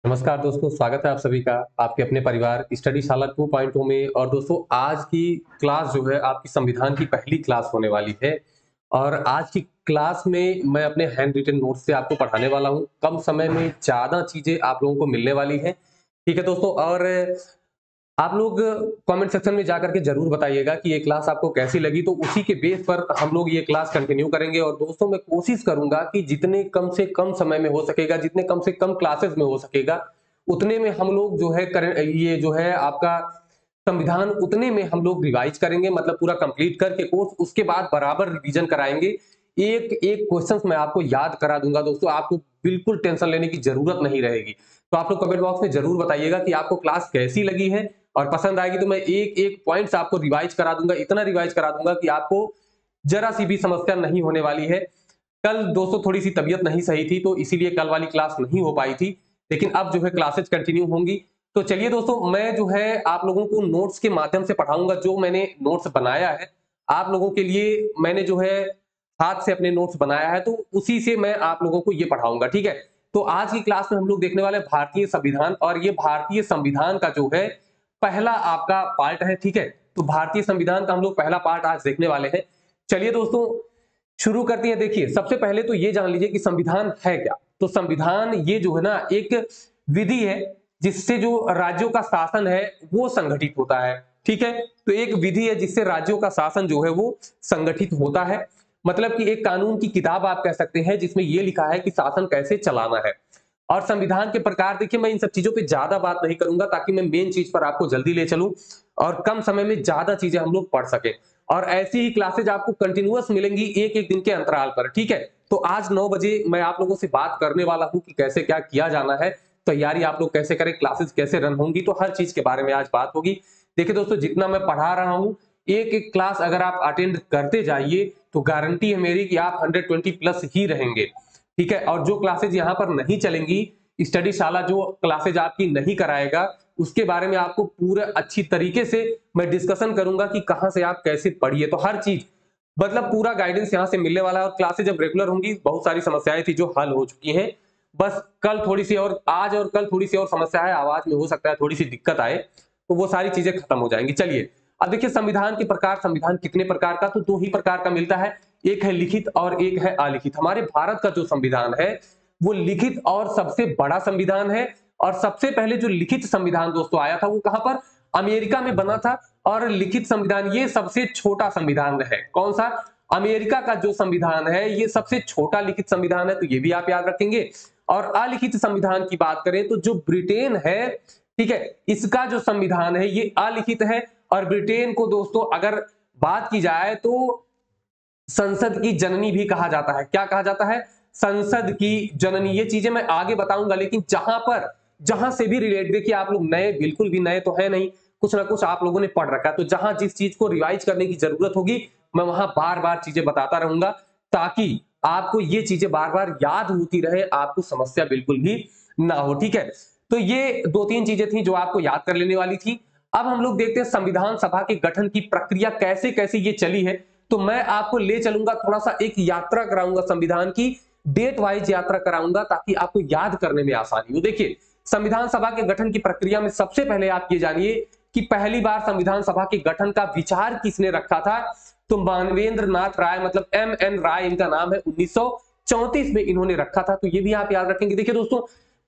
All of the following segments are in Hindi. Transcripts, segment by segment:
नमस्कार दोस्तों, स्वागत है आप सभी का आपके अपने परिवार स्टडी शाला 2.0 में। और दोस्तों, आज की क्लास जो है आपकी संविधान की पहली क्लास होने वाली है। और आज की क्लास में मैं अपने हैंड रिटन नोट्स से आपको पढ़ाने वाला हूं। कम समय में ज्यादा चीजें आप लोगों को मिलने वाली है। ठीक है दोस्तों, और आप लोग कमेंट सेक्शन में जाकर के जरूर बताइएगा कि ये क्लास आपको कैसी लगी, तो उसी के बेस पर हम लोग ये क्लास कंटिन्यू करेंगे। और दोस्तों, मैं कोशिश करूंगा कि जितने कम से कम समय में हो सकेगा, जितने कम से कम क्लासेस में हो सकेगा, उतने में हम लोग जो है ये जो है आपका संविधान उतने में हम लोग रिवाइज करेंगे, मतलब पूरा कंप्लीट करके कोर्स उसके बाद बराबर रिवीजन कराएंगे। एक एक क्वेश्चंस मैं आपको याद करा दूंगा दोस्तों, आपको बिल्कुल टेंशन लेने की जरूरत नहीं रहेगी। तो आप लोग कमेंट बॉक्स में जरूर बताइएगा कि आपको क्लास कैसी लगी है, और पसंद आएगी तो मैं एक एक पॉइंट्स आपको रिवाइज करा दूंगा, इतना रिवाइज करा दूंगा कि आपको जरा सी भी समस्या नहीं होने वाली है। कल दोस्तों थोड़ी सी तबीयत नहीं सही थी, तो इसीलिए कल वाली क्लास नहीं हो पाई थी, लेकिन अब जो है क्लासेज कंटिन्यू होंगी। तो चलिए दोस्तों, मैं जो है आप लोगों को नोट्स के माध्यम से पढ़ाऊंगा। जो मैंने नोट्स बनाया है आप लोगों के लिए, मैंने जो है हाथ से अपने नोट्स बनाया है, तो उसी से मैं आप लोगों को ये पढ़ाऊंगा। ठीक है, तो आज की क्लास में हम लोग देखने वाले हैं भारतीय संविधान, और ये भारतीय संविधान का जो है पहला आपका पार्ट है। ठीक है, तो भारतीय संविधान का हम लोग पहला पार्ट आज देखने वाले हैं। चलिए दोस्तों, शुरू करते हैं। देखिए, सबसे पहले तो ये जान लीजिए कि संविधान है क्या। तो संविधान ये जो है ना, एक विधि है जिससे जो राज्यों का शासन है वो संगठित होता है। ठीक है, तो एक विधि है जिससे राज्यों का शासन जो है वो संगठित होता है। मतलब कि एक कानून की किताब आप कह सकते हैं, जिसमें ये लिखा है कि शासन कैसे चलाना है। और संविधान के प्रकार, देखिए मैं इन सब चीजों पे ज्यादा बात नहीं करूंगा, ताकि मैं मेन चीज पर आपको जल्दी ले चलूं और कम समय में ज्यादा चीजें हम लोग पढ़ सकें। और ऐसी ही क्लासेज आपको कंटिन्यूअस मिलेंगी एक एक दिन के अंतराल पर। ठीक है, तो आज 9 बजे मैं आप लोगों से बात करने वाला हूं कि कैसे क्या किया जाना है, तैयारी आप लोग कैसे करें, क्लासेस कैसे रन होंगी, तो हर चीज के बारे में आज बात होगी। देखिए दोस्तों, जितना मैं पढ़ा रहा हूं, एक एक क्लास अगर आप अटेंड करते जाइए तो गारंटी है मेरी कि आप 120 प्लस ही रहेंगे। ठीक है, और जो क्लासेज यहाँ पर नहीं चलेंगी, स्टडी शाला जो क्लासेज आपकी नहीं कराएगा, उसके बारे में आपको पूरे अच्छी तरीके से मैं डिस्कशन करूंगा कि कहां से आप कैसे पढ़िए। तो हर चीज मतलब पूरा गाइडेंस यहां से मिलने वाला है। और क्लासेज जब रेगुलर होंगी, बहुत सारी समस्याएं थी जो हल हो चुकी हैं। बस कल थोड़ी सी और, आज और कल थोड़ी सी और समस्या है, आवाज में हो सकता है थोड़ी सी दिक्कत आए, तो वो सारी चीजें खत्म हो जाएंगी। चलिए, अब देखिए संविधान के प्रकार। संविधान कितने प्रकार का, तो 2 ही प्रकार का मिलता है, एक है लिखित और एक है अलिखित। हमारे भारत का जो संविधान है वो लिखित और सबसे बड़ा संविधान है। और सबसे पहले जो लिखित संविधान दोस्तों आया था वो कहां पर, अमेरिका में बना था। और लिखित संविधान ये सबसे छोटा संविधान है। कौन सा, अमेरिका का जो संविधान है ये सबसे छोटा लिखित संविधान है, तो ये भी आप याद रखेंगे। और अलिखित संविधान की बात करें तो जो ब्रिटेन है, ठीक है, इसका जो संविधान है ये अलिखित है। और ब्रिटेन को दोस्तों अगर बात की जाए तो संसद की जननी भी कहा जाता है। क्या कहा जाता है, संसद की जननी। ये चीजें मैं आगे बताऊंगा, लेकिन जहां से भी रिलेट, देखिए आप लोग नए, बिल्कुल भी नए तो है नहीं, कुछ ना कुछ आप लोगों ने पढ़ रखा है। तो जहां जिस चीज को रिवाइज करने की जरूरत होगी, मैं वहां बार बार चीजें बताता रहूंगा, ताकि आपको ये चीजें बार बार याद होती रहे, आपको समस्या बिल्कुल भी ना हो। ठीक है, तो ये 2-3 चीजें थी जो आपको याद कर लेने वाली थी। अब हम लोग देखते हैं संविधान सभा के गठन की प्रक्रिया कैसे कैसे ये चली है। तो मैं आपको ले चलूंगा, थोड़ा सा एक यात्रा कराऊंगा संविधान की, डेट वाइज यात्रा कराऊंगा, ताकि आपको याद करने में आसानी हो। देखिए, संविधान सभा के गठन की प्रक्रिया में सबसे पहले आप ये जानिए कि पहली बार संविधान सभा के गठन का विचार किसने रखा था। तो मानवेंद्र नाथ राय, मतलब MN राय इनका नाम है, 1934 में इन्होंने रखा था। तो ये भी आप याद रखेंगे। देखिए दोस्तों,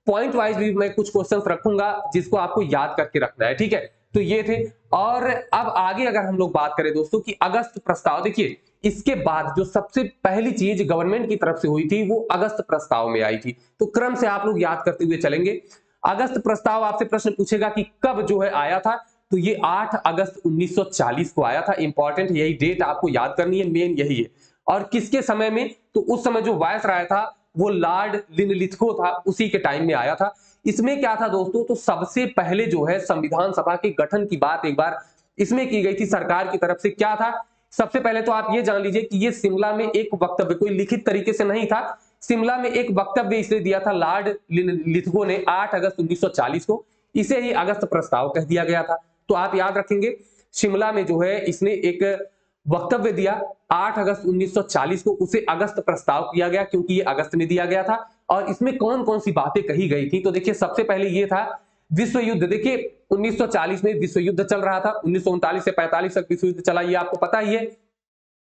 पॉइंट वाइज भी मैं कुछ क्वेश्चंस रखूंगा जिसको आपको याद करके रखना है। ठीक है, तो ये थे। और अब आगे अगर हम लोग बात करें दोस्तों कि अगस्त प्रस्ताव, देखिए इसके बाद जो सबसे पहली चीज गवर्नमेंट की तरफ से हुई थी वो अगस्त प्रस्ताव में आई थी। तो क्रम से आप लोग याद करते हुए चलेंगे। अगस्त प्रस्ताव आपसे प्रश्न पूछेगा कि कब जो है आया था, तो ये 8 अगस्त 1940 को आया था। इंपॉर्टेंट यही डेट आपको याद करनी है, मेन यही है। और किसके समय में, तो उस समय जो वायसराय था वो लॉर्ड लिनलिथगो था, उसी के टाइम में आया था। इसमें क्या था दोस्तों, तो सबसे पहले जो है संविधान सभा के गठन की बात एक बार इसमें की गई थी सरकार की तरफ से। क्या था, सबसे पहले तो आप ये जान लीजिए कि ये शिमला में एक वक्तव्य, कोई लिखित तरीके से नहीं था, शिमला में एक वक्तव्य इसने दिया था लॉर्ड लिथगो ने 8 अगस्त 1940 को। इसे ही अगस्त प्रस्ताव कह दिया गया था। तो आप याद रखेंगे, शिमला में जो है इसने एक वक्तव्य दिया 8 अगस्त 1940 को, उसे अगस्त प्रस्ताव किया गया, क्योंकि ये अगस्त में दिया गया था। और इसमें कौन कौन सी बातें कही गई थी। तो देखिए सबसे पहले ये था विश्व युद्ध। देखिए 1940 में विश्व युद्ध चल रहा था, 1939 से 45 तक विश्व युद्ध चला, ये आपको पता ही है।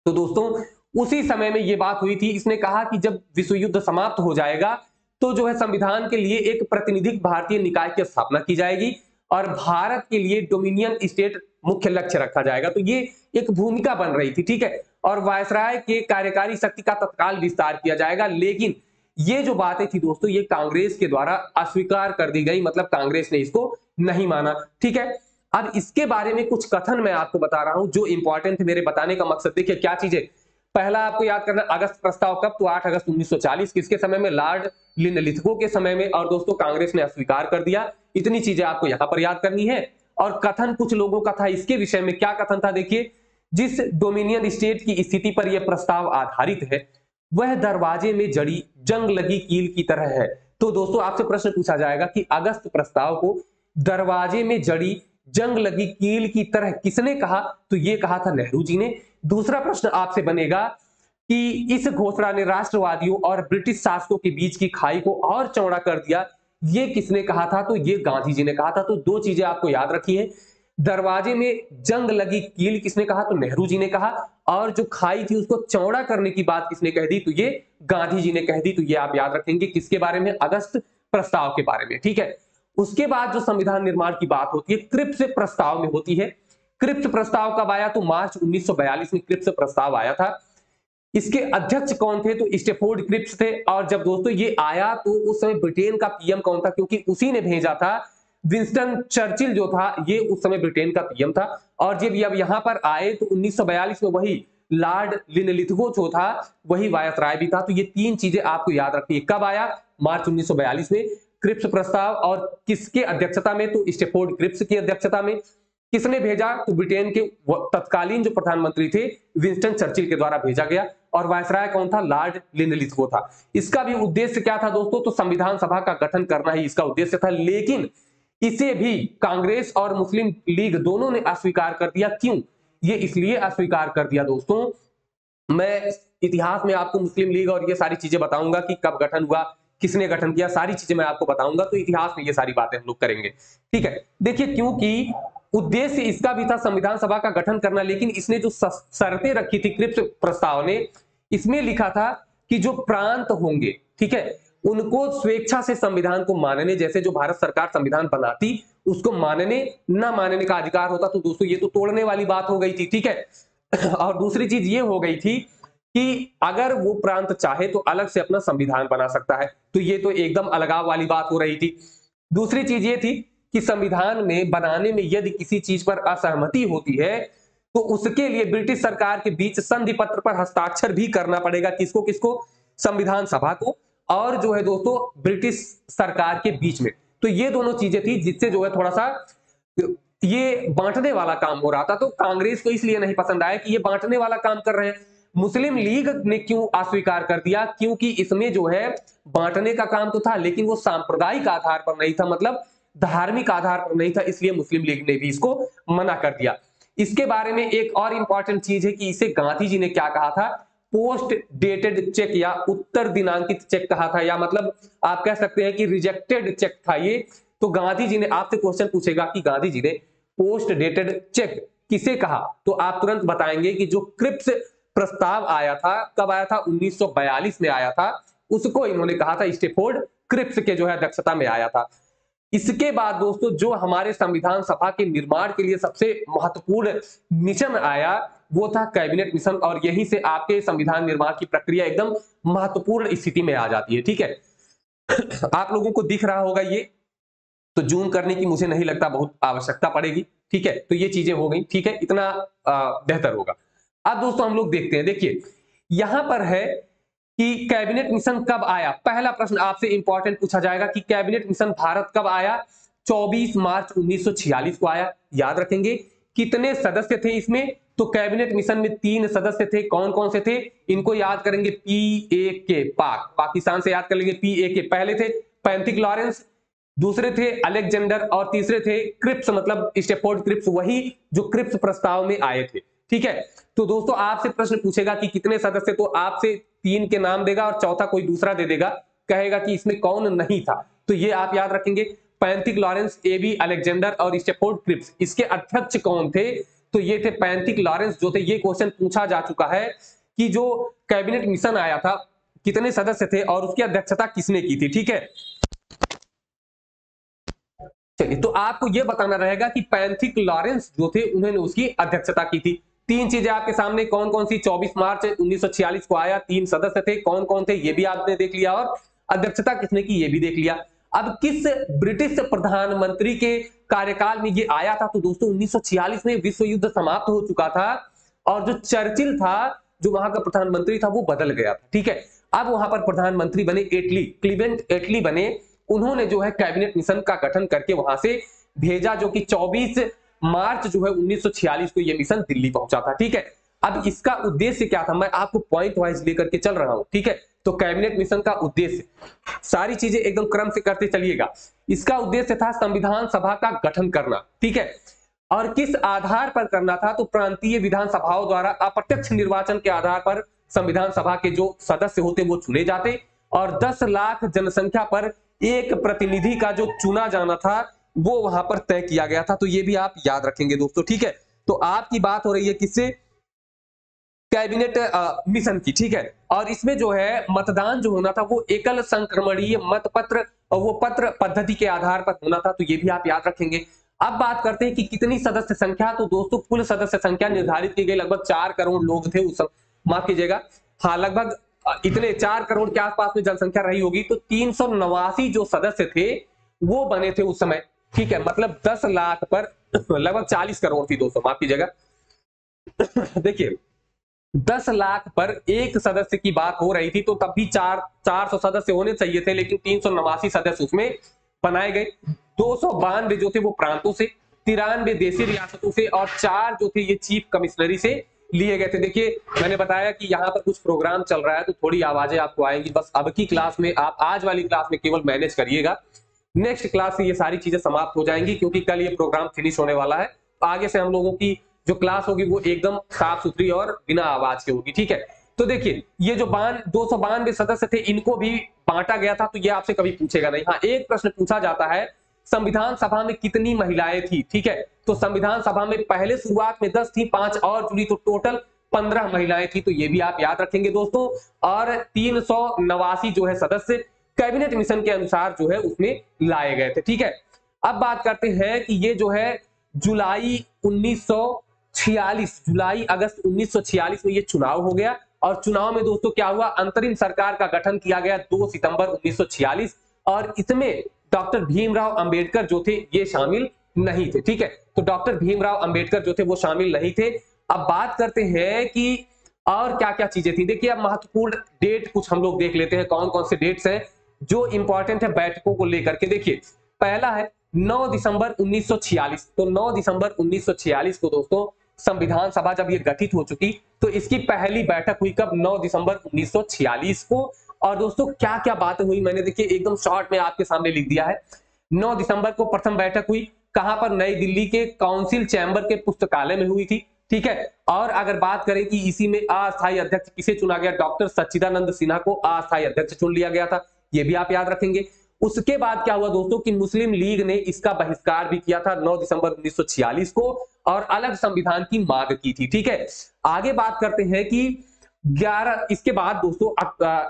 तो दोस्तों उसी समय में ये बात हुई थी। इसने कहा कि जब विश्व युद्ध समाप्त हो जाएगा तो जो है संविधान के लिए एक प्रतिनिधिक भारतीय निकाय की स्थापना की जाएगी और भारत के लिए डोमिनियन स्टेट मुख्य लक्ष्य रखा जाएगा। तो ये एक भूमिका बन रही थी, ठीक है। और वायसराय के कार्यकारी शक्ति का तत्काल विस्तार किया जाएगा। लेकिन ये जो बातें थी दोस्तों, ये कांग्रेस के द्वारा अस्वीकार कर दी गई, मतलब कांग्रेस ने इसको नहीं माना, ठीक है। अब इसके बारे में कुछ कथन मैं आपको बता रहा हूं जो इंपॉर्टेंट है। मेरे बताने का मकसद देखिए क्या चीजें। पहला आपको याद करना, अगस्त प्रस्ताव कब, तो 8 अगस्त 1940 किसके समय में, लॉर्ड लिनलिथगो के समय में, और दोस्तों कांग्रेस ने अस्वीकार कर दिया। इतनी चीजें आपको यहां पर याद करनी है। और कथन कुछ लोगों का था इसके विषय में, क्या कथन था देखिए, जिस डोमिनियन स्टेट की स्थिति पर यह प्रस्ताव आधारित है वह दरवाजे में जड़ी जंग लगी कील की तरह है। तो दोस्तों आपसे प्रश्न पूछा जाएगा कि अगस्त प्रस्ताव को दरवाजे में जड़ी जंग लगी कील की तरह किसने कहा, तो ये कहा था नेहरू जी ने। दूसरा प्रश्न आपसे बनेगा कि इस घोषणा ने राष्ट्रवादियों और ब्रिटिश शासकों के बीच की खाई को और चौड़ा कर दिया, ये किसने कहा था, तो ये गांधी जी ने कहा था। तो दो चीजें आपको याद रखी है, दरवाजे में जंग लगी कील किसने कहा, तो नेहरू जी ने कहा, और जो खाई थी उसको चौड़ा करने की बात किसने कह दी, तो ये गांधी जी ने कह दी। तो ये आप याद रखेंगे किसके बारे में, अगस्त प्रस्ताव के बारे में, ठीक है। उसके बाद जो संविधान निर्माण की बात होती है क्रिप्स प्रस्ताव में होती है। क्रिप्स प्रस्ताव कब आया, तो मार्च 1942 में क्रिप्स प्रस्ताव आया था। इसके अध्यक्ष कौन थे, तो स्टेफोर्ड क्रिप्स थे। और जब दोस्तों ये आया तो उस समय ब्रिटेन का पीएम कौन था, क्योंकि उसी ने भेजा था। विंस्टन चर्चिल जो था ये उस समय ब्रिटेन का पीएम था। और जब यहां पर आए तो 1942 में वही लॉर्ड लिनलिथगो जो था वही वायसराय भी था। तो ये तीन चीजें आपको याद रखनी है। कब आया, मार्च 1942 में क्रिप्स प्रस्ताव, और किसके अध्यक्षता में, तो स्टेफोर्ड क्रिप्स की अध्यक्षता में। किसने भेजा, तो ब्रिटेन के तत्कालीन जो प्रधानमंत्री थे विंस्टन चर्चिल के द्वारा भेजा गया। और वायसराय कौन था, लॉर्ड लिनलिथगो था। इसका भी उद्देश्य क्या था दोस्तों, तो संविधान सभा का गठन करना ही इसका उद्देश्य था। लेकिन इसे भी कांग्रेस और मुस्लिम लीग दोनों ने अस्वीकार कर दिया। क्यों, ये इसलिए अस्वीकार कर दिया दोस्तों, मैं इतिहास में आपको मुस्लिम लीग और ये सारी चीजें बताऊंगा कि कब गठन हुआ, किसने गठन किया, सारी चीजें मैं आपको बताऊंगा। तो इतिहास में ये सारी बातें हम लोग करेंगे, ठीक है। देखिए क्योंकि उद्देश्य इसका भी था संविधान सभा का गठन करना, लेकिन इसने जो शर्तें रखी थी क्रिप्स प्रस्ताव ने, इसमें लिखा था कि जो प्रांत होंगे, ठीक है, उनको स्वेच्छा से संविधान को मानने, जैसे जो भारत सरकार संविधान बनाती उसको मानने न मानने का अधिकार होता। तो दोस्तों ये तो तोड़ने वाली बात हो गई थी, ठीक है। और दूसरी चीज ये हो गई थी कि अगर वो प्रांत चाहे तो अलग से अपना संविधान बना सकता है। तो ये तो एकदम अलगाव वाली बात हो रही थी। दूसरी चीज ये थी कि संविधान में बनाने में यदि किसी चीज पर असहमति होती है तो उसके लिए ब्रिटिश सरकार के बीच संधि पत्र पर हस्ताक्षर भी करना पड़ेगा। किसको किसको, संविधान सभा को और जो है दोस्तों ब्रिटिश सरकार के बीच में। तो ये दोनों चीजें थी जिससे जो है थोड़ा सा ये बांटने वाला काम हो रहा था। तो कांग्रेस को इसलिए नहीं पसंद आया कि ये बांटने वाला काम कर रहे हैं। मुस्लिम लीग ने क्यों अस्वीकार कर दिया, क्योंकि इसमें जो है बांटने का काम तो था लेकिन वो सांप्रदायिक आधार पर नहीं था, मतलब धार्मिक आधार पर नहीं था, इसलिए मुस्लिम लीग ने भी इसको मना कर दिया। इसके बारे में एक और इंपॉर्टेंट चीज है कि इसे गांधी जी ने क्या कहा था, पोस्ट डेटेड चेक या उत्तर दिनांकित चेक कहा था, या मतलब आप कह सकते हैं कि रिजेक्टेड चेक था ये। तो गांधी जी ने, आपसे क्वेश्चन पूछेगा कि गांधी जी ने पोस्ट डेटेड चेक किसे कहा, तो आप तुरंत बताएंगे कि जो क्रिप्स प्रस्ताव आया था, कब आया था, 1942 में आया था, उसको इन्होंने कहा था, स्टेफोर्ड क्रिप्स के जो है अध्यक्षता में आया था। इसके बाद दोस्तों जो हमारे संविधान सभा के निर्माण के लिए सबसे महत्वपूर्ण मिशन आया वो था कैबिनेट मिशन, और यहीं से आपके संविधान निर्माण की प्रक्रिया एकदम महत्वपूर्ण स्थिति में आ जाती है, ठीक है। आप लोगों को दिख रहा होगा ये, तो जूम करने की मुझे नहीं लगता बहुत आवश्यकता पड़ेगी, ठीक है। तो ये चीजें हो गई, ठीक है, इतना बेहतर होगा। अब दोस्तों हम लोग देखते हैं, देखिए यहां पर है कि कैबिनेट मिशन कब आया। पहला प्रश्न आपसे इंपॉर्टेंट पूछा जाएगा कि कैबिनेट मिशन भारत कब आया, 24 मार्च 1946 को आया। याद रखेंगे कितने सदस्य थे इसमें, तो कैबिनेट मिशन में 3 सदस्य थे। कौन कौन से थे, इनको याद करेंगे, PAK पाकिस्तान से याद कर लेंगे। PAK पहले थे पैंथिक लॉरेंस, दूसरे थे अलेक्जेंडर, और तीसरे थे क्रिप्स, मतलब स्टेफोर्ड क्रिप्स, वही जो क्रिप्स प्रस्ताव में आए थे, ठीक है। तो दोस्तों आपसे प्रश्न पूछेगा कि कितने सदस्य, तो आपसे 3 के नाम देगा और चौथा कोई दूसरा दे देगा। कहेगा कि इसमें कौन नहीं था, तो ये आप याद रखेंगे। पैंथिक लॉरेंस, एबी अलेक्जेंडर और स्टेफोर्ड क्रिप्स, इसके अध्यक्ष कौन थे? तो ये थे पैंथिक लॉरेंस जो थे। ये क्वेश्चन पूछा जा चुका है कि जो कैबिनेट मिशन आया था कितने सदस्य थे और उसकी अध्यक्षता किसने की थी, ठीक है। चलिए, तो आपको यह बताना रहेगा कि पैंथिक लॉरेंस जो थे उन्होंने उसकी अध्यक्षता की थी। तीन चीजें आपके सामने कौन कौन सी, 24 मार्च 1946 को आया, 3 सदस्य थे, कौन कौन थे ये भी आपने देख लिया और अध्यक्षता किसने की ये भी देख लिया। अब किस ब्रिटिश प्रधानमंत्री के कार्यकाल में ये आया था? तो दोस्तों 1946 में विश्व युद्ध समाप्त हो चुका था और जो चर्चिल था, जो वहां का प्रधानमंत्री था, वो बदल गया था, ठीक है। अब वहां पर प्रधानमंत्री बने एटली, क्लीवेंट एटली बने। उन्होंने जो है कैबिनेट मिशन का गठन करके वहां से भेजा, जो कि 24 मार्च जो है 1946 को यह मिशन दिल्ली पहुंचा था, ठीक है। अब इसका उद्देश्य क्या था, मैं आपको पॉइंट वाइज लेकर के चल रहा हूं, ठीक है। तो कैबिनेट मिशन का उद्देश्य, सारी चीजें एकदम क्रम से करते चलिएगा। इसका उद्देश्य था संविधान सभा का गठन करना, ठीक है। और किस आधार पर करना था? तो प्रांतीय विधानसभाओं द्वारा अप्रत्यक्ष निर्वाचन के आधार पर संविधान सभा के जो सदस्य होते वो चुने जाते और 10 लाख जनसंख्या पर एक प्रतिनिधि का जो चुना जाना था वो वहां पर तय किया गया था। तो ये भी आप याद रखेंगे दोस्तों, ठीक है। तो आपकी बात हो रही है किससे? कैबिनेट मिशन की, ठीक है। और इसमें जो है मतदान जो होना था वो एकल संक्रमणीय मतपत्र और वो पत्र पद्धति के आधार पर होना था। तो ये भी आप याद रखेंगे। अब बात करते हैं कि कितनी सदस्य संख्या। तो दोस्तों कुल सदस्य संख्या निर्धारित की गई, लगभग 4 करोड़ लोग थे उस, माफ कीजिएगा, हाँ, लगभग इतने 4 करोड़ के आसपास में जनसंख्या रही होगी। तो 389 जो सदस्य थे वो बने थे उस समय, ठीक है। मतलब 10 लाख पर लगभग 40 करोड़ थी दोस्तों, माफ कीजिएगा। देखिए 10 लाख पर एक सदस्य की बात हो रही थी, तो तब भी 400 सदस्य होने चाहिए थे, लेकिन 389 सदस्य उसमें बनाए गए। 292 जो थे वो प्रांतों से, 93 देशी रियासतों से और 4 जो थे ये चीफ कमिश्नरी से लिए गए थे। देखिए मैंने बताया कि यहाँ पर कुछ प्रोग्राम चल रहा है तो थोड़ी आवाजें आपको आएंगी, बस अब की क्लास में आप आज वाली क्लास में केवल मैनेज करिएगा। नेक्स्ट क्लास से ये सारी चीजें समाप्त हो जाएंगी क्योंकि कल ये प्रोग्राम फिनिश होने वाला है। आगे से हम लोगों की जो क्लास होगी वो एकदम साफ सुथरी और बिना आवाज के होगी, ठीक है। तो देखिए ये जो 292 सदस्य थे इनको भी बांटा गया था, तो ये आपसे कभी पूछेगा नहीं। हाँ, एक प्रश्न पूछा जाता है संविधान सभा में कितनी महिलाएं थी, ठीक है। तो संविधान सभा में पहले शुरुआत में 10 थी, 5 और जुड़ी, तो टोटल 15 महिलाएं थी। तो ये भी आप याद रखेंगे दोस्तों। और 389 जो है सदस्य कैबिनेट मिशन के अनुसार जो है उसमें लाए गए थे, ठीक है। अब बात करते हैं कि ये जो है जुलाई अगस्त 1946 में ये चुनाव हो गया और चुनाव में दोस्तों क्या हुआ, अंतरिम सरकार का गठन किया गया 2 सितंबर 1946 और इसमें डॉक्टर भीमराव अंबेडकर जो थे ये शामिल नहीं थे, ठीक है। तो डॉक्टर भीमराव अंबेडकर जो थे वो शामिल नहीं थे। अब बात करते हैं कि और क्या क्या चीजें थी। देखिए अब महत्वपूर्ण डेट कुछ हम लोग देख लेते हैं, कौन कौन से डेट्स हैं जो इंपॉर्टेंट है बैठकों को लेकर के। देखिए पहला है 9 दिसंबर 1946। तो 9 दिसंबर 1946 को दोस्तों संविधान सभा जब ये गठित हो चुकी तो इसकी पहली बैठक हुई कब, 9 दिसंबर 1946 को। और दोस्तों क्या क्या बातें हुई मैंने देखिए एकदम शॉर्ट में आपके सामने लिख दिया है। 9 दिसंबर को प्रथम बैठक हुई, कहां पर, नई दिल्ली के काउंसिल चैम्बर के पुस्तकालय में हुई थी, ठीक है। और अगर बात करें कि इसी में अस्थायी अध्यक्ष किसे चुना गया, डॉक्टर सच्चिदानंद सिन्हा को अस्थायी अध्यक्ष चुन लिया गया था, ये भी आप याद रखेंगे। उसके बाद क्या हुआ दोस्तों कि मुस्लिम लीग ने इसका बहिष्कार भी किया था 9 दिसंबर 1946 को और अलग संविधान की मांग की थी, ठीक है। आगे बात करते हैं कि 11 इसके बाद दोस्तों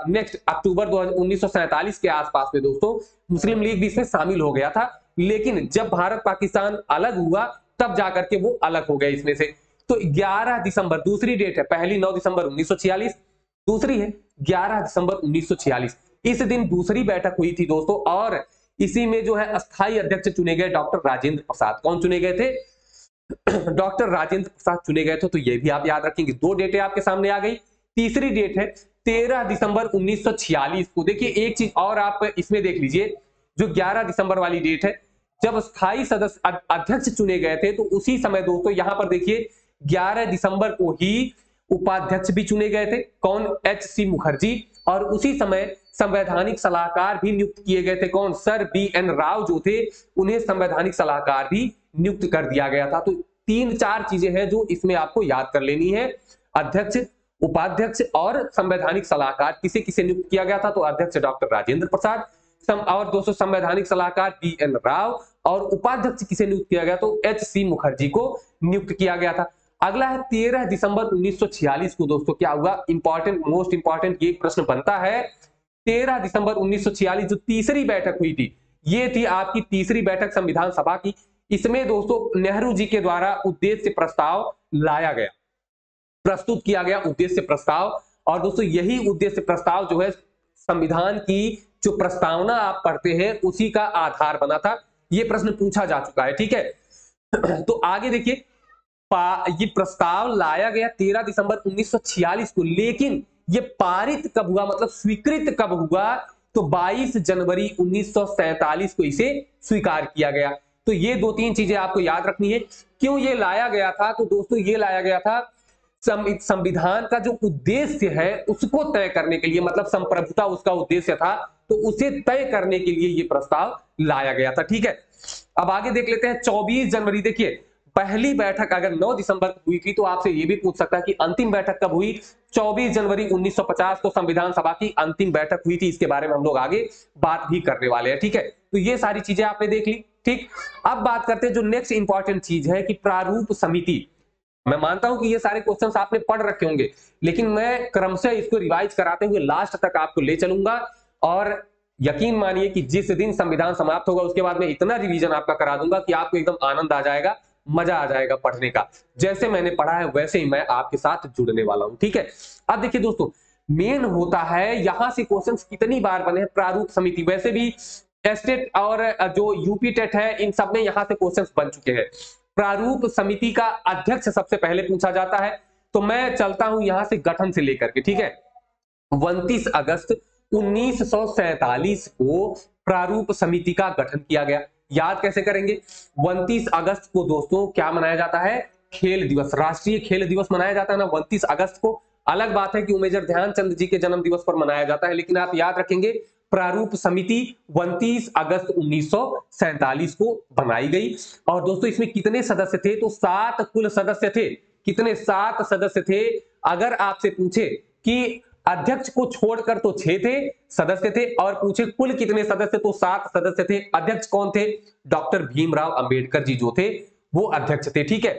नेक्स्ट अक्टूबर 1947 के आसपास में दोस्तों मुस्लिम लीग भी इसमें शामिल हो गया था, लेकिन जब भारत पाकिस्तान अलग हुआ तब जाकर के वो अलग हो गए इसमें से। तो 11 दिसंबर दूसरी डेट है, पहली 9 दिसंबर 1946, दूसरी है 11 दिसंबर 1946। इस दिन दूसरी बैठक हुई थी दोस्तों और इसी में जो है अस्थायी अध्यक्ष चुने गए डॉक्टर राजेंद्र प्रसाद। कौन चुने गए थे? डॉक्टर राजेंद्र प्रसाद चुने गए थे। तो ये भी आप याद रखेंगे। 2 डेटें आपके सामने आ गई। तीसरी डेट है 13 दिसंबर 1946 को। देखिए एक चीज और आप इसमें देख लीजिए, जो 11 दिसंबर वाली डेट है जब स्थायी सदस्य अध्यक्ष चुने गए थे तो उसी समय दोस्तों यहां पर देखिए 11 दिसंबर को ही उपाध्यक्ष भी चुने गए थे। कौन? HC मुखर्जी। और उसी समय संवैधानिक सलाहकार भी नियुक्त किए गए थे। कौन? सर BN राव जो थे, उन्हें संवैधानिक सलाहकार भी नियुक्त कर दिया गया था। तो 3-4 चीजें हैं जो इसमें आपको याद कर लेनी है, अध्यक्ष, उपाध्यक्ष और संवैधानिक सलाहकार किसे किसे नियुक्त किया गया था? तो अध्यक्ष डॉक्टर राजेंद्र प्रसाद, और दोस्तों संवैधानिक सलाहकार BN राव, और उपाध्यक्ष किसे नियुक्त किया गया? तो HC मुखर्जी को नियुक्त किया गया था। अगला है 13 दिसंबर 1946 को दोस्तों क्या हुआ? इंपॉर्टेंट, मोस्ट इंपॉर्टेंट ये प्रश्न बनता है। 13 दिसंबर 1946 जो तीसरी बैठक हुई थी, ये थी आपकी तीसरी बैठक संविधान सभा की। इसमें दोस्तों नेहरू जी के द्वारा उद्देश्य प्रस्ताव लाया गया, प्रस्तुत किया गया उद्देश्य प्रस्ताव। और दोस्तों यही उद्देश्य प्रस्ताव जो है संविधान की जो प्रस्तावना आप पढ़ते हैं उसी का आधार बना था। ये प्रश्न पूछा जा चुका है, ठीक है। तो आगे देखिए, ये प्रस्ताव लाया गया 13 दिसंबर 1946 को, लेकिन ये पारित कब हुआ, मतलब स्वीकृत कब हुआ? तो 22 जनवरी 1947 को इसे स्वीकार किया गया। तो ये दो तीन चीजें आपको याद रखनी है। क्यों ये लाया गया था? तो दोस्तों ये लाया गया था संविधान का जो उद्देश्य है उसको तय करने के लिए, मतलब संप्रभुता उसका उद्देश्य था, तो उसे तय करने के लिए ये प्रस्ताव लाया गया था, ठीक है। अब आगे देख लेते हैं 24 जनवरी। देखिए पहली बैठक अगर 9 दिसंबर को हुई थी तो आपसे ये भी पूछ सकता है कि अंतिम बैठक कब हुई? 24 जनवरी 1950 को संविधान सभा की अंतिम बैठक हुई थी। इसके बारे में हम लोग आगे बात भी करने वाले हैं, ठीक है। तो ये सारी चीजें आपने देख ली, ठीक। अब बात करते हैं जो नेक्स्ट इंपॉर्टेंट चीज है कि प्रारूप समिति। मैं मानता हूं कि ये सारे क्वेश्चंस आपने पढ़ रखे होंगे, लेकिन मैं क्रमशः इसको रिवाइज कराते हुए लास्ट तक आपको ले चलूंगा। और यकीन मानिए कि जिस दिन संविधान समाप्त होगा उसके बाद मैं इतना रिवीजन आपका करा दूंगा कि आपको एकदम आनंद आ जाएगा, मजा आ जाएगा पढ़ने का। जैसे मैंने पढ़ा है वैसे ही मैं आपके साथ जुड़ने वाला हूं, ठीक है। अब देखिए दोस्तों, मेन होता है यहां से क्वेश्चंस कितनी बार बने हैं प्रारूप समिति। वैसे भी टेट और जो यूपी टेट है इन सब में यहां से क्वेश्चंस बन चुके हैं। प्रारूप समिति का अध्यक्ष सबसे पहले पूछा जाता है, तो मैं चलता हूं यहां से गठन से लेकर के, ठीक है। 29 अगस्त 1947 को प्रारूप समिति का गठन किया गया। याद कैसे करेंगे? 29 अगस्त को दोस्तों क्या मनाया जाता है? खेल दिवस, राष्ट्रीय खेल दिवस मनाया जाता है ना 29 अगस्त को। अलग बात है कि मेजर ध्यानचंद जी के जन्म दिवस पर मनाया जाता है, लेकिन आप याद रखेंगे प्रारूप समिति 29 अगस्त 1947 को बनाई गई। और दोस्तों इसमें कितने सदस्य थे? तो 7 कुल सदस्य थे। कितने? 7 सदस्य थे। अगर आपसे पूछे कि अध्यक्ष को छोड़कर तो 6 थे सदस्य थे, और पूछे कुल कितने सदस्य, तो 7 सदस्य थे। अध्यक्ष कौन थे? डॉक्टर भीमराव अंबेडकर जी जो थे वो अध्यक्ष थे, ठीक है।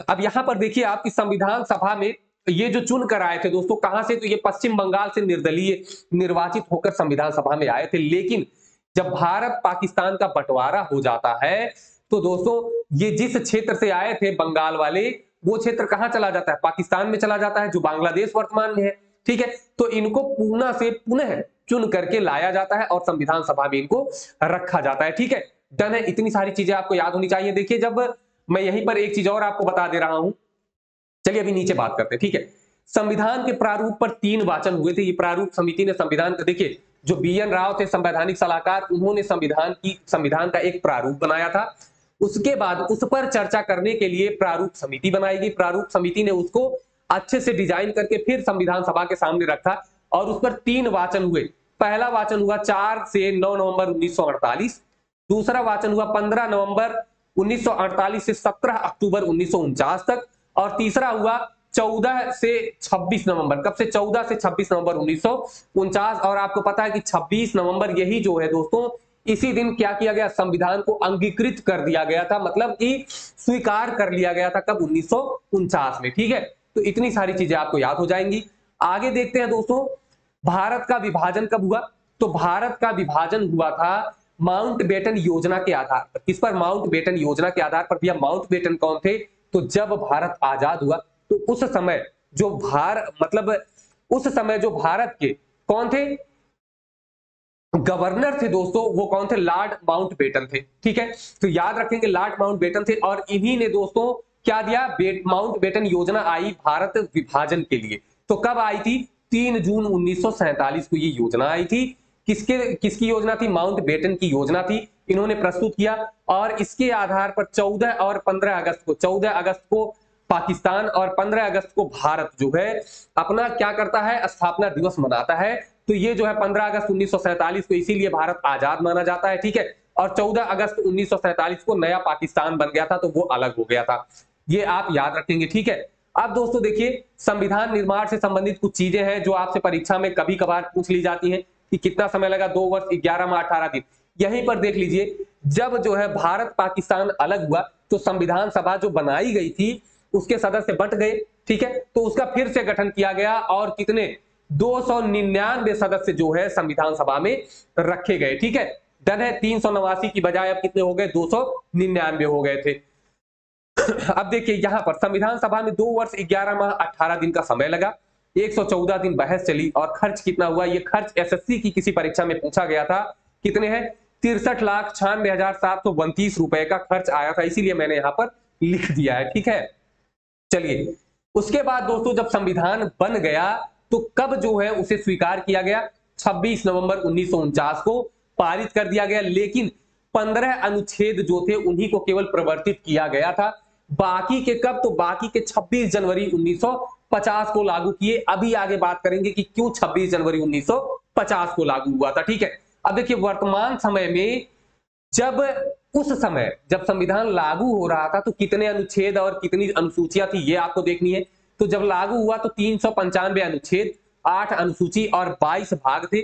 अब यहां पर देखिए आपकी संविधान सभा में ये जो चुन कर आए थे दोस्तों, कहां से? तो ये पश्चिम बंगाल से निर्दलीय निर्वाचित होकर संविधान सभा में आए थे। लेकिन जब भारत पाकिस्तान का बंटवारा हो जाता है तो दोस्तों ये जिस क्षेत्र से आए थे बंगाल वाले, वो क्षेत्र कहां चला जाता है? पाकिस्तान में चला जाता है, जो बांग्लादेश वर्तमान में है, ठीक है। तो इनको पूना से पुनः चुन करके लाया जाता है और संविधान सभा में इनको रखा जाता है, ठीक है। डन है। इतनी सारी चीजें आपको याद होनी चाहिए। देखिए जब मैं यहीं पर एक चीज और आपको बता दे रहा हूं, चलिए अभी नीचे बात करते हैं, ठीक है। संविधान के प्रारूप पर 3 वाचन हुए थे। ये प्रारूप समिति ने संविधान का, देखिए जो BN राव थे संवैधानिक सलाहकार, उन्होंने संविधान का एक प्रारूप बनाया था। उसके बाद उस पर चर्चा करने के लिए प्रारूप समिति बनाई गई। प्रारूप समिति ने उसको अच्छे से डिजाइन करके फिर संविधान सभा के सामने रखा और उस पर 3 वाचन हुए। पहला वाचन हुआ 4 से 9 नवंबर 1948, दूसरा वाचन हुआ 15 नवंबर 1948 से 17 अक्टूबर 1949 तक, और तीसरा हुआ 14 से 26 नवंबर। कब से? 14 से 26 नवंबर 1949। और आपको पता है कि 26 नवंबर यही जो है दोस्तों, इसी दिन क्या किया गया? संविधान को अंगीकृत कर दिया गया था, मतलब कि स्वीकार कर लिया गया था। कब? 1949 में, ठीक है। तो इतनी सारी चीजें आपको याद हो जाएंगी। आगे देखते हैं दोस्तों, भारत का विभाजन कब हुआ? तो भारत का विभाजन हुआ था माउंटबेटन योजना के आधार पर। किस पर? माउंटबेटन योजना के आधार पर। भैया माउंटबेटन कौन थे? तो जब भारत आजाद हुआ तो उस समय जो भारत के कौन थे गवर्नर थे दोस्तों, वो कौन थे? लॉर्ड माउंटबेटन थे, ठीक है। तो याद रखेंगे लॉर्ड माउंटबेटन थे, और इन्हीं ने दोस्तों क्या दिया? माउंटबेटन योजना आई भारत विभाजन के लिए। तो कब आई थी? 3 जून 1947 को ये योजना आई थी। किसकी योजना थी? माउंटबेटन की योजना थी। इन्होंने प्रस्तुत किया और इसके आधार पर 14 और 15 अगस्त को, 14 अगस्त को पाकिस्तान और 15 अगस्त को भारत जो है अपना क्या करता है? स्थापना दिवस मनाता है। तो ये जो है 15 अगस्त 1947 को इसीलिए भारत आजाद माना जाता है, ठीक है। और 14 अगस्त 1947 को नया पाकिस्तान बन गया था, तो वो अलग हो गया था। ये आप याद रखेंगे, ठीक है। अब दोस्तों देखिए, संविधान निर्माण से संबंधित कुछ चीजें हैं जो आपसे परीक्षा में कभी कभार पूछ ली जाती हैं कि कितना समय लगा, 2 वर्ष 11 माह 18 दिन। यहीं पर देख लीजिए, जब जो है भारत पाकिस्तान अलग हुआ तो संविधान सभा जो बनाई गई थी उसके सदस्य बंट गए, ठीक है, तो उसका फिर से गठन किया गया और कितने 299 सदस्य जो है संविधान सभा में रखे गए, ठीक है। डन है, 389 की बजाय अब कितने हो गए, 299 हो गए थे। अब देखिए यहां पर संविधान सभा में 2 वर्ष 11 माह 18 दिन का समय लगा, 114 दिन बहस चली और खर्च कितना हुआ, ये खर्च एसएससी की किसी परीक्षा में पूछा गया था, कितने हैं 63,96,732 रुपए का खर्च आया था, इसीलिए मैंने यहां पर लिख दिया है, ठीक है। चलिए, उसके बाद दोस्तों जब संविधान बन गया तो कब जो है उसे स्वीकार किया गया, 26 नवंबर 1949 को पारित कर दिया गया, लेकिन 15 अनुच्छेद जो थे उन्हीं को केवल प्रवर्तित किया गया था, बाकी के कब, तो बाकी के 26 जनवरी 1950 को लागू किए। अभी आगे बात करेंगे कि क्यों 26 जनवरी 1950 को लागू हुआ था, ठीक है। अब देखिए वर्तमान समय में जब उस समय जब संविधान लागू हो रहा था तो कितने अनुच्छेद और कितनी अनुसूचियां थी ये आपको देखनी है। तो जब लागू हुआ तो 395 अनुच्छेद, 8 अनुसूची और 22 भाग थे।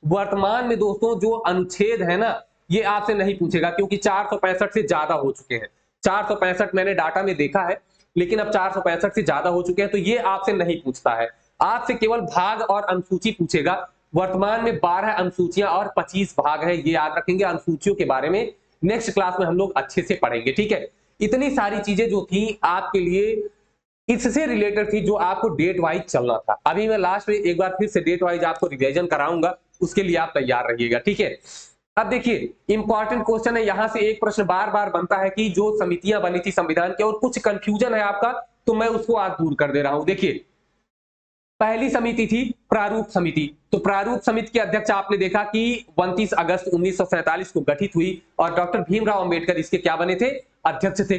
वर्तमान में दोस्तों जो अनुच्छेद है ना, ये आपसे नहीं पूछेगा क्योंकि 465 से ज्यादा हो चुके हैं। 465 मैंने डाटा में देखा है, लेकिन अब 465 से ज्यादा हो चुके हैं, तो ये आपसे नहीं पूछता है। आपसे केवल भाग और अनुसूची पूछेगा। वर्तमान में 12 अनुसूचियां और 25 भाग है, ये याद रखेंगे। अनुसूचियों के बारे में नेक्स्ट क्लास में हम लोग अच्छे से पढ़ेंगे, ठीक है। इतनी सारी चीजें जो थी आपके लिए इससे रिलेटेड थी जो आपको डेट वाइज चलना था। अभी मैं लास्ट में एक बार फिर से डेट वाइज आपको रिवीजन कराऊंगा, उसके लिए आप तैयार रहिएगा, ठीक है। अब देखिए इंपॉर्टेंट क्वेश्चन है, यहां से एक प्रश्न बार बार बनता है कि जो समितियां बनी थी संविधान की और कुछ कंफ्यूजन है आपका, तो मैं उसको आज दूर कर दे रहा हूं। देखिए पहली समिति थी प्रारूप समिति, तो प्रारूप समिति के अध्यक्ष आपने देखा कि 29 अगस्त 1947 को गठित हुई और डॉक्टर भीमराव अंबेडकर इसके क्या बने थे, अध्यक्ष थे।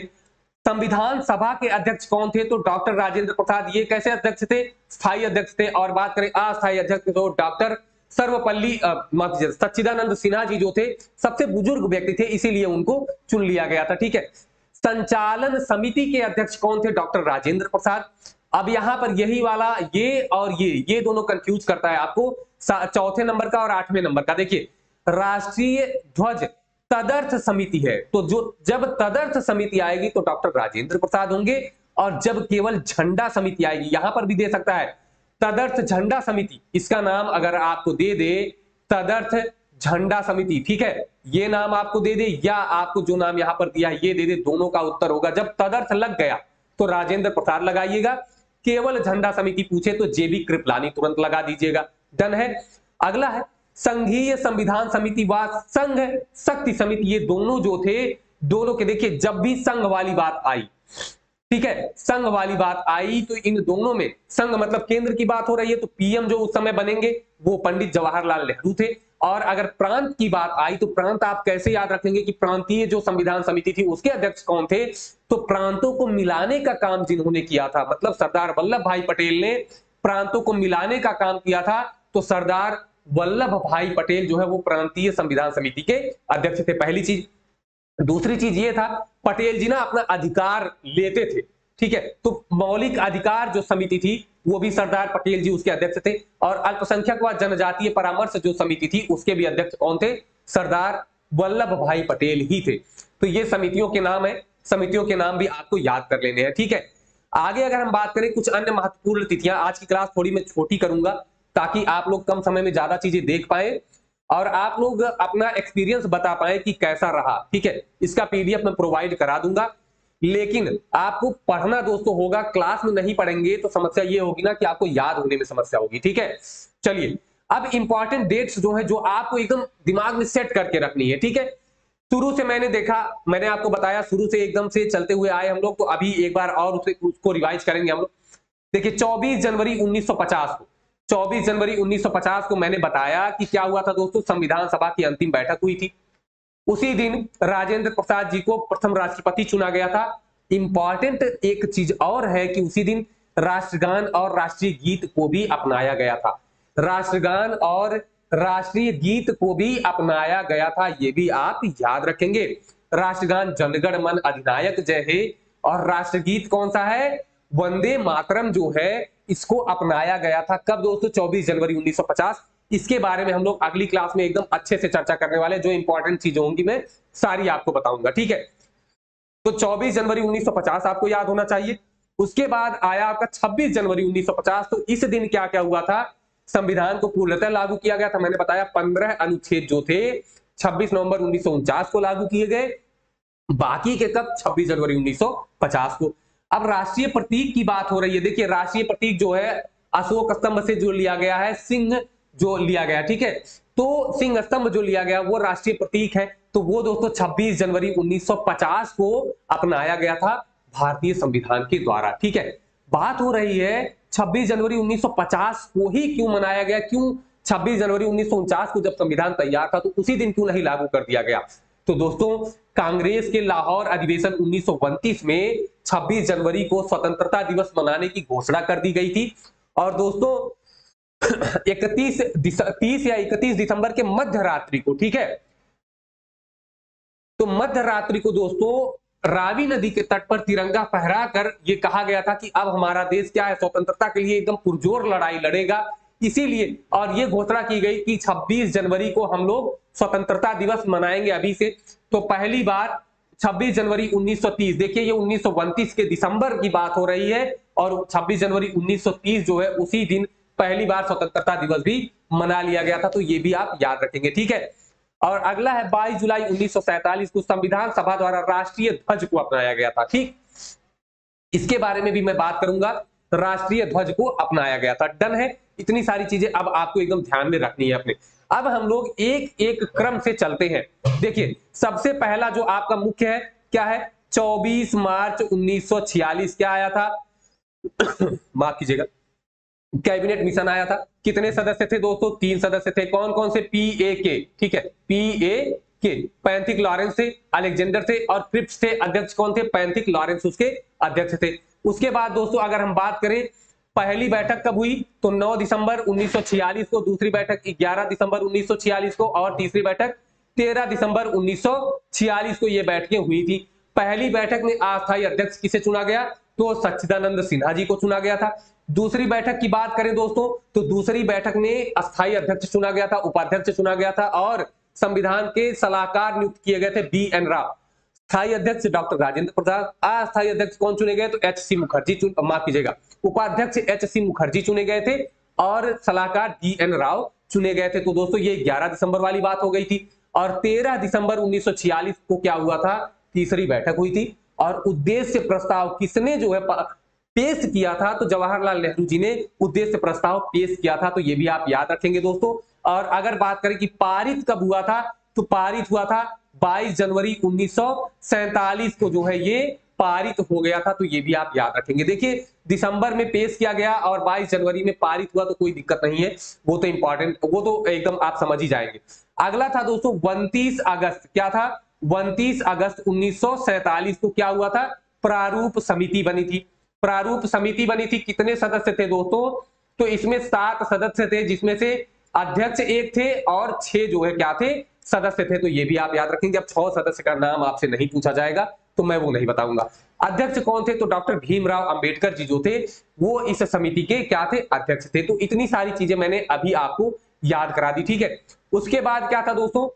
संविधान सभा के अध्यक्ष कौन थे, तो डॉक्टर राजेंद्र प्रसाद, ये कैसे अध्यक्ष थे, स्थायी अध्यक्ष थे। और बात करें अस्थायी अध्यक्ष तो डॉक्टर सर्वपल्ली सच्चिदानंद सिन्हा जी जो थे सबसे बुजुर्ग व्यक्ति थे, इसीलिए उनको चुन लिया गया था, ठीक है। संचालन समिति के अध्यक्ष कौन थे, डॉक्टर राजेंद्र प्रसाद। अब यहां पर यही वाला ये और ये दोनों कंफ्यूज करता है आपको, चौथे नंबर का और 8वें नंबर का। देखिए राष्ट्रीय ध्वज तदर्थ समिति है, तो जो जब तदर्थ समिति आएगी तो डॉक्टर राजेंद्र प्रसाद होंगे, और जब केवल झंडा समिति आएगी, यहां पर भी दे सकता है तदर्थ झंडा समिति, इसका नाम अगर आपको दे दे तदर्थ झंडा समिति, ठीक है, ये नाम आपको दे दे या आपको जो नाम यहां पर दिया है ये दे दे, दोनों का उत्तर होगा। जब तदर्थ लग गया तो राजेंद्र प्रसाद लगाइएगा, केवल झंडा समिति पूछे तो जेबी कृपलानी तुरंत लगा दीजिएगा। डन है। अगला है संघीय संविधान समिति व संघ शक्ति समिति, ये दोनों जो थे, दोनों के देखिए जब भी संघ वाली बात आई, ठीक है, संघ वाली बात आई तो इन दोनों में, संघ मतलब केंद्र की बात हो रही है तो पीएम जो उस समय बनेंगे वो पंडित जवाहरलाल नेहरू थे। और अगर प्रांत की बात आई तो प्रांत आप कैसे याद रखेंगे कि प्रांतीय जो संविधान समिति थी उसके अध्यक्ष कौन थे, तो प्रांतों को मिलाने का काम जिन्होंने किया था, मतलब सरदार वल्लभ भाई पटेल ने प्रांतों को मिलाने का काम किया था, तो सरदार वल्लभ भाई पटेल जो है वो प्रांतीय संविधान समिति के अध्यक्ष थे, पहली चीज। दूसरी चीज ये था, पटेल जी ना अपना अधिकार लेते थे, ठीक है, तो मौलिक अधिकार जो समिति थी वो भी सरदार पटेल जी उसके अध्यक्ष थे। और अल्पसंख्यक व जनजातीय परामर्श जो समिति थी उसके भी अध्यक्ष कौन थे, सरदार वल्लभ भाई पटेल ही थे। तो ये समितियों के नाम है, समितियों के नाम भी आपको याद कर लेने हैं, ठीक है। आगे अगर हम बात करें कुछ अन्य महत्वपूर्ण तिथियां, आज की क्लास थोड़ी मैं छोटी करूंगा ताकि आप लोग कम समय में ज्यादा चीजें देख पाए और आप लोग अपना एक्सपीरियंस बता पाए कि कैसा रहा, ठीक है। इसका पीडीएफ मैं प्रोवाइड करा दूंगा, लेकिन आपको पढ़ना दोस्तों होगा, क्लास में नहीं पढ़ेंगे तो समस्या ये होगी ना कि आपको याद होने में समस्या होगी, ठीक है। चलिए अब इंपॉर्टेंट डेट्स जो है जो आपको एकदम दिमाग में सेट करके रखनी है, ठीक है। शुरू से मैंने देखा, मैंने आपको बताया शुरू से एकदम से चलते हुए आए हम लोग, तो अभी एक बार और उसको रिवाइज करेंगे हम लोग। देखिए 24 जनवरी 1950 को, 24 जनवरी 1950 को मैंने बताया कि क्या हुआ था दोस्तों, संविधान सभा की अंतिम बैठक हुई थी। उसी दिन राजेंद्र प्रसाद जी को प्रथम राष्ट्रपति चुना गया था। इंपॉर्टेंट एक चीज और है कि उसी दिन राष्ट्रगान और राष्ट्रीय गीत को भी अपनाया गया था, राष्ट्रगान और राष्ट्रीय गीत को भी अपनाया गया था, ये भी आप याद रखेंगे। राष्ट्रगान जनगण मन अधिनायक जय हे और राष्ट्रगीत कौन सा है, वंदे मातरम जो है इसको अपनाया गया था। कब दोस्तों? 24 जनवरी 1950। इसके बारे में हम लोग अगली क्लास में एकदम अच्छे से चर्चा करने वाले हैं। जो इंपॉर्टेंट चीजें होंगी मैं सारी आपको बताऊंगा, ठीक है। तो 24 जनवरी 1950 आपको याद होना चाहिए। उसके बाद आया आपका 26 जनवरी 1950। तो इस दिन क्या क्या हुआ था? संविधान को पूर्णतः लागू किया गया था। मैंने बताया 15 अनुच्छेद जो थे 26 नवंबर 1949 को लागू किए गए, बाकी के कब? 26 जनवरी 1950 को। अब राष्ट्रीय प्रतीक की बात हो रही है। देखिए राष्ट्रीय प्रतीक जो है अशोक स्तंभ से जो लिया गया है, सिंह जो लिया गया, ठीक है। तो सिंह स्तंभ जो लिया गया वो राष्ट्रीय प्रतीक है। तो वो दोस्तों 26 जनवरी 1950 को अपनाया गया था भारतीय संविधान के द्वारा, ठीक है। बात हो रही है 26 जनवरी 1950 को ही क्यों मनाया गया, क्यों 26 जनवरी 1949 को जब संविधान तैयार था तो उसी दिन क्यों नहीं लागू कर दिया गया? तो दोस्तों कांग्रेस के लाहौर अधिवेशन 1929 में 26 जनवरी को स्वतंत्रता दिवस मनाने की घोषणा कर दी गई थी। और दोस्तों 30 या 31 दिसंबर के मध्य रात्रि को, ठीक है, तो मध्य रात्रि को दोस्तों रावी नदी के तट पर तिरंगा फहराकर यह कहा गया था कि अब हमारा देश क्या है, स्वतंत्रता के लिए एकदम पुरजोर लड़ाई लड़ेगा। इसीलिए और ये घोषणा की गई कि 26 जनवरी को हम लोग स्वतंत्रता दिवस मनाएंगे अभी से। तो पहली बार 26 जनवरी 1930, देखिए ये 1929 के दिसंबर की बात हो रही है और 26 जनवरी 1930 जो है उसी दिन पहली बार स्वतंत्रता दिवस भी मना लिया गया था। तो ये भी आप याद रखेंगे, ठीक है। और अगला है 22 जुलाई 1947 को संविधान सभा द्वारा राष्ट्रीय ध्वज को अपनाया गया था, ठीक। इसके बारे में भी मैं बात करूंगा। राष्ट्रीय ध्वज को अपनाया गया था, डन है। इतनी सारी चीजें अब आपको एकदम ध्यान में रखनी है अपने। अब हम लोग एक एक क्रम से चलते हैं। देखिए सबसे पहला जो आपका मुख्य है क्या है? 24 मार्च 1946 क्या आया था? माफ कीजिएगा, कैबिनेट मिशन आया था। कितने सदस्य थे दोस्तों? 3 सदस्य थे। कौन कौन से? PAK, ठीक है, PAK, पैंथिक लॉरेंस थे, अलेक्जेंडर थे और क्रिप्स थे। अध्यक्ष कौन थे? पैंथिक लॉरेंस उसके अध्यक्ष थे। उसके बाद दोस्तों अगर हम बात करें पहली बैठक कब हुई तो 9 दिसंबर 1946 को, दूसरी बैठक 11 दिसंबर 1946 को और तीसरी बैठक 13 दिसंबर 1946 को ये बैठकें हुई थी। पहली बैठक में अस्थायी अध्यक्ष किसे चुना गया? तो सच्चिदानंद सिन्हा जी को चुना गया था। दूसरी बैठक की बात करें दोस्तों तो दूसरी बैठक में अस्थायी अध्यक्ष चुना गया था, उपाध्यक्ष चुना गया था और संविधान के सलाहकार नियुक्त किए गए थे BN राव। स्थायी अध्यक्ष डॉक्टर राजेंद्र प्रसाद। अस्थायी अध्यक्ष कौन चुने गए? तो HC मुखर्जी माफ कीजिएगा, उपाध्यक्ष HC मुखर्जी चुने गए थे और सलाहकार BN राव चुने गए थे। तो दोस्तों ये 11 दिसंबर वाली बात हो गई थी। और 13 दिसंबर 1946 को क्या हुआ था? तीसरी बैठक हुई थी। और उद्देश्य प्रस्ताव किसने जो है पेश किया था? तो जवाहरलाल नेहरू जी ने उद्देश्य प्रस्ताव पेश किया था। तो ये भी आप याद रखेंगे दोस्तों। और अगर बात करें कि पारित कब हुआ था तो पारित हुआ था 22 जनवरी 1947 को जो है ये पारित हो गया था। तो ये भी आप याद रखेंगे। देखिए दिसंबर में पेश किया गया और 22 जनवरी में पारित हुआ तो कोई दिक्कत नहीं है, वो तो इंपॉर्टेंट, वो तो एकदम आप समझ ही जाएंगे। अगला था दोस्तों 29 अगस्त, क्या था? 29 अगस्त 1947 को क्या हुआ था? प्रारूप समिति बनी थी। प्रारूप समिति बनी थी। कितने सदस्य थे दोस्तों? तो इसमें 7 सदस्य थे, जिसमें से अध्यक्ष 1 थे और 6 जो है क्या थे? सदस्य थे। तो ये भी आप याद रखेंगे। अब 6 सदस्य का नाम आपसे नहीं पूछा जाएगा तो मैं वो नहीं बताऊंगा। अध्यक्ष कौन थे? तो डॉक्टर भीमराव अंबेडकर जी जो थे वो इस समिति के क्या थे? अध्यक्ष थे। तो इतनी सारी चीजें मैंने अभी आपको याद करा दी, ठीक है। उसके बाद क्या था दोस्तों?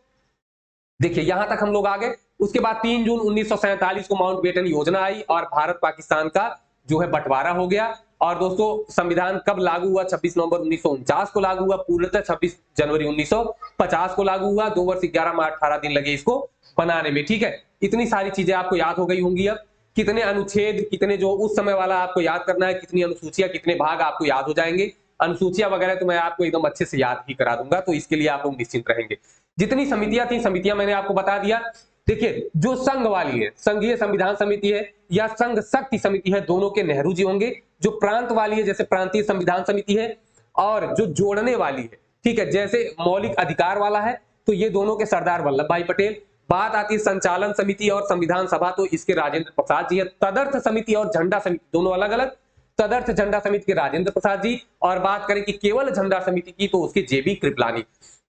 देखिए यहां तक हम लोग आ गए। उसके बाद 3 जून 1947 को माउंटबेटन योजना आई और भारत पाकिस्तान का जो है बंटवारा हो गया। और दोस्तों संविधान कब लागू हुआ? 26 नवंबर 1949 को लागू हुआ। पूर्णतः 26 जनवरी 1950 को लागू हुआ। 2 वर्ष 11 माह 18 दिन लगे इसको बनाने में, ठीक है। इतनी सारी चीजें आपको याद हो गई होंगी। अब कितने अनुच्छेद, कितने जो उस समय वाला आपको याद करना है, कितनी अनुसूचियां, कितने भाग आपको याद हो जाएंगे। अनुसूचियां वगैरह तो मैं आपको एकदम अच्छे से याद ही करा दूंगा, तो इसके लिए आप लोग निश्चिंत रहेंगे। जितनी समितियां थी समितियां मैंने आपको बता दिया। देखिए जो संघ वाली है, संघीय संविधान समिति है या संघ शक्ति समिति है, दोनों के नेहरू जी होंगे। जो प्रांत वाली है जैसे प्रांतीय संविधान समिति है, और जो जोड़ने वाली है, ठीक है, जैसे मौलिक अधिकार वाला है, तो ये दोनों के सरदार वल्लभ भाई पटेल। बात आती है संचालन समिति और संविधान सभा, तो इसके राजेंद्र प्रसाद जी है। तदर्थ समिति और झंडा समिति दोनों अलग अलग। तदर्थ झंडा समिति के राजेंद्र प्रसाद जी, और बात करें कि केवल झंडा समिति की तो उसके JB कृपलानी।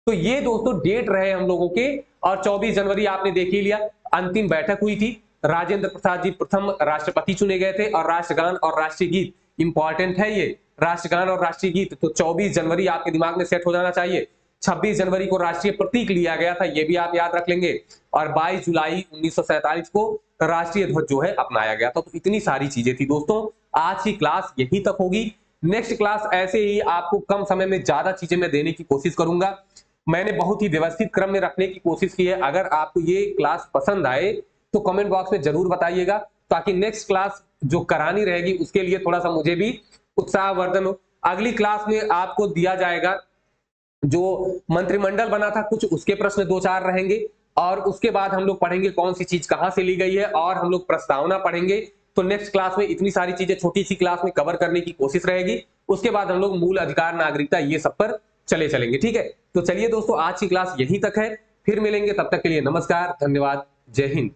तो ये दोस्तों डेट रहे हम लोगों के। और 24 जनवरी आपने देख ही लिया, अंतिम बैठक हुई थी। राजेंद्र प्रसाद जी प्रथम राष्ट्रपति चुने गए थे। और राष्ट्रगान और राष्ट्रीय गीत इंपॉर्टेंट है ये, राष्ट्रगान और राष्ट्रीय गीत। तो 24 जनवरी आपके दिमाग में सेट हो जाना चाहिए। 26 जनवरी को राष्ट्रीय प्रतीक लिया गया था, ये भी आप याद रख लेंगे। और 22 जुलाई 1947 को राष्ट्रीय ध्वज जो है अपनाया गया था। तो इतनी सारी चीजें थी दोस्तों। आज की क्लास यहीं तक होगी। नेक्स्ट क्लास ऐसे ही आपको कम समय में ज्यादा चीजें मैं देने की कोशिश करूंगा। मैंने बहुत ही व्यवस्थित क्रम में रखने की कोशिश की है। अगर आपको ये क्लास पसंद आए तो कमेंट बॉक्स में जरूर बताइएगा, ताकि नेक्स्ट क्लास जो करानी रहेगी उसके लिए थोड़ा सा मुझे भी उत्साहवर्धन हो। अगली क्लास में आपको दिया जाएगा जो मंत्रिमंडल बना था, कुछ उसके प्रश्न 2-4 रहेंगे। और उसके बाद हम लोग पढ़ेंगे कौन सी चीज कहां से ली गई है, और हम लोग प्रस्तावना पढ़ेंगे। तो नेक्स्ट क्लास में इतनी सारी चीजें छोटी सी क्लास में कवर करने की कोशिश रहेगी। उसके बाद हम लोग मूल अधिकार, नागरिकता, ये सब पर चलेंगे। ठीक है, तो चलिए दोस्तों, आज की क्लास यहीं तक है। फिर मिलेंगे, तब तक के लिए नमस्कार, धन्यवाद, जय हिंद।